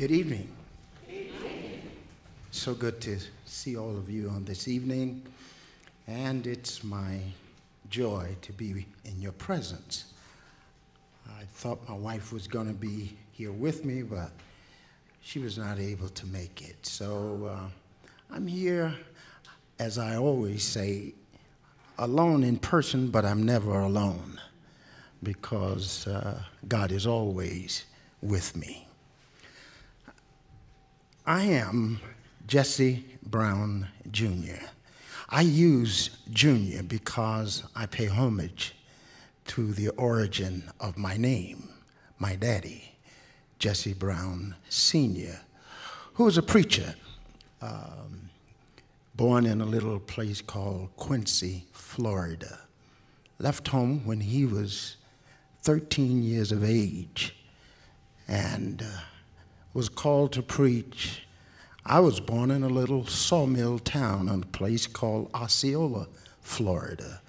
Good evening. So good to see all of you on this evening, and it's my joy to be in your presence. I thought my wife was going to be here with me, but she was not able to make it. So I'm here, as I always say, alone in person, but I'm never alone because God is always with me. I am Jesse Brown, Jr. I use Jr. because I pay homage to the origin of my name, my daddy, Jesse Brown, Sr., who was a preacher, born in a little place called Quincy, Florida. Left home when he was 13 years of age and was called to preach. I was born in a little sawmill town in a place called Osceola, Florida,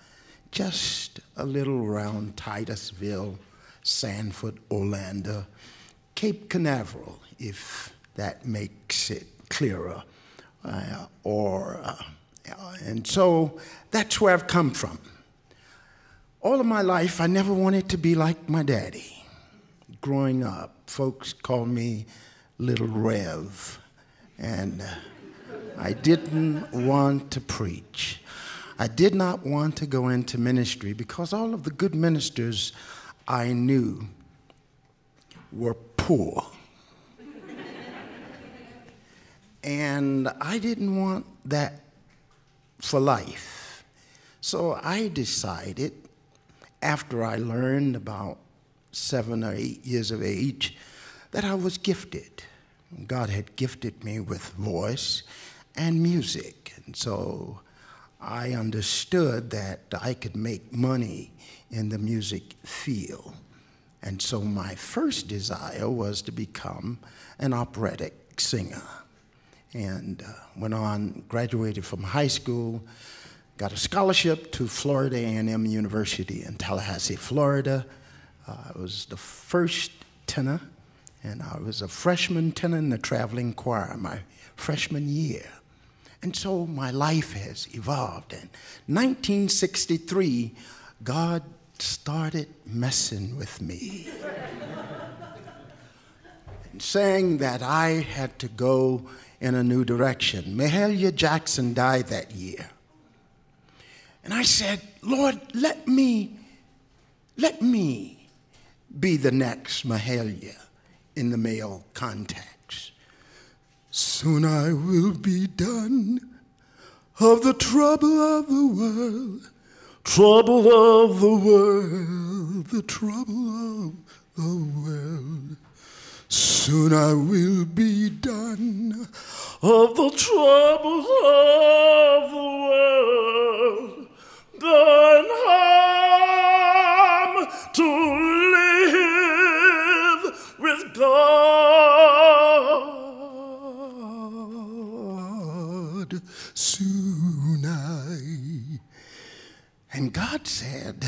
just a little around Titusville, Sanford, Orlando, Cape Canaveral, if that makes it clearer. And so that's where I've come from. All of my life, I never wanted to be like my daddy. Growing up, folks called me Little Rev, and I didn't want to preach. I did not want to go into ministry because all of the good ministers I knew were poor. And I didn't want that for life. So I decided, after I learned about 7 or 8 years of age, that I was gifted. God had gifted me with voice and music. And so I understood that I could make money in the music field. And so my first desire was to become an operatic singer. And went on, graduated from high school, got a scholarship to Florida A&M University in Tallahassee, Florida. I was the first tenor, and I was a freshman tenor in the traveling choir my freshman year. And so my life has evolved. In 1963, God started messing with me and saying that I had to go in a new direction. Mahalia Jackson died that year. And I said, Lord, let me be the next Mahalia in the male context. Soon I will be done of the trouble of the world, trouble of the world, the trouble of the world. Soon I will be done of the troubles of the world, done home to live with God. Soon and God said,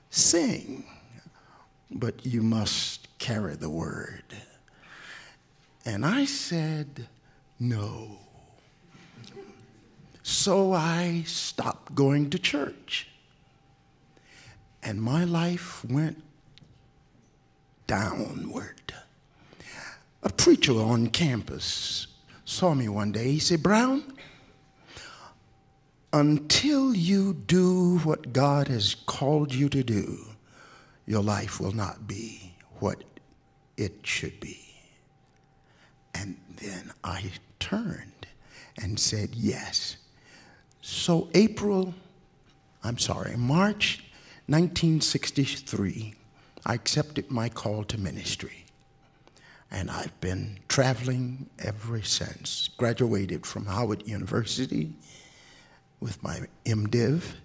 sing, but you must carry the word. And I said, no. So I stopped going to church. And my life went downward. A preacher on campus saw me one day. He said, Brown, until you do what God has called you to do, your life will not be what it should be. And then I turned and said yes. So March 1963, I accepted my call to ministry. And I've been traveling ever since. Graduated from Howard University with my MDiv,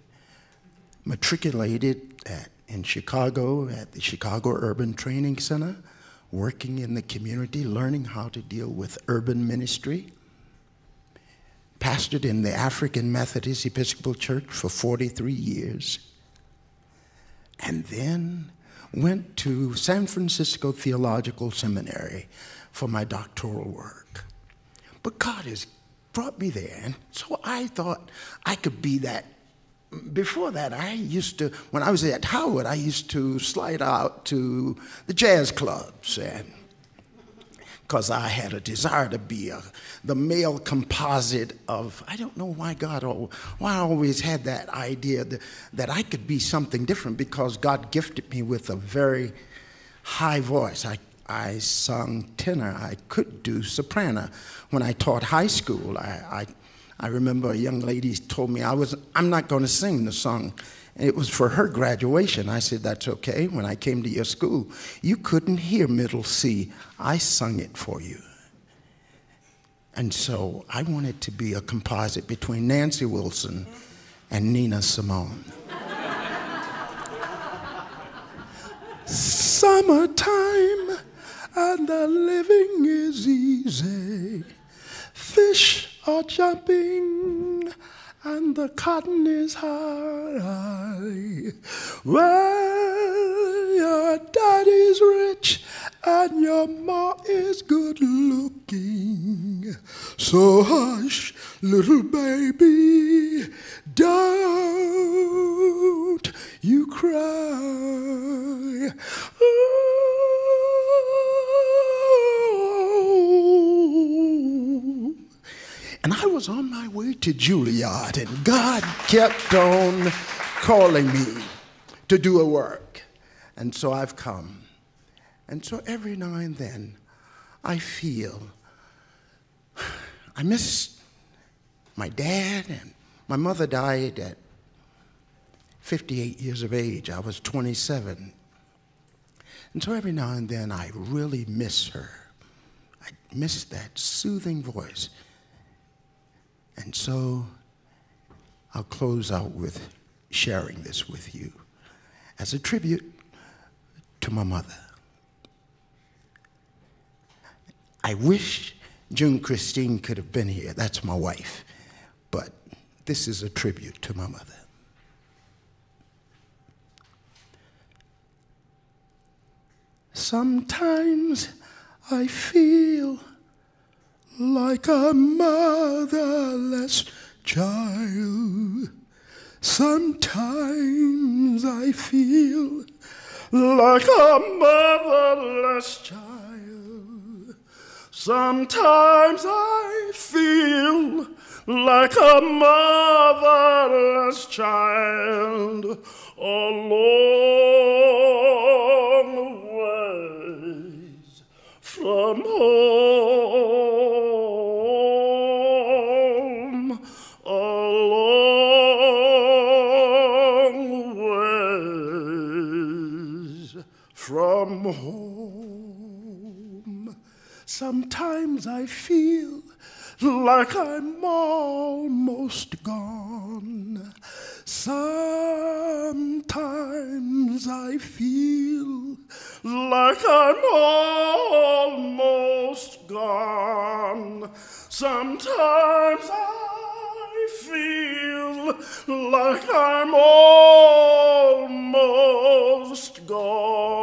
matriculated in Chicago at the Chicago Urban Training Center, working in the community, learning how to deal with urban ministry. Pastored in the African Methodist Episcopal Church for 43 years. And then went to San Francisco Theological Seminary for my doctoral work. But God has brought me there, and so I thought I could be that. Before that, I used to, when I was at Howard, I used to slide out to the jazz clubs, and because I had a desire to be the male composite of, I don't know why why I always had that idea that I could be something different, because God gifted me with a very high voice. I sung tenor. I could do soprano. When I taught high school, I remember a young lady told me I'm not going to sing the song. And it was for her graduation. I said, that's okay. When I came to your school, you couldn't hear middle C. I sung it for you. And so I wanted to be a composite between Nancy Wilson and Nina Simone. Summertime and the living is easy. Fish are jumping and the cotton is high. Well, your daddy's rich and your ma is good looking. So hush, little baby, don't you cry. And I was on my way to Juilliard, and God kept on calling me to do a work. And so I've come. And so every now and then, I feel I miss my dad, and my mother died at 58 years of age. I was 27. And so every now and then, I really miss her. I miss that soothing voice. And so I'll close out with sharing this with you as a tribute to my mother. I wish June Christine could have been here. That's my wife. But this is a tribute to my mother. Sometimes I feel like a motherless child. Sometimes I feel like a motherless child. Sometimes I feel like a motherless child along the ways from home, along the ways from home. Sometimes I feel like I'm almost gone. Sometimes I feel like I'm almost gone. Sometimes I feel like I'm almost gone.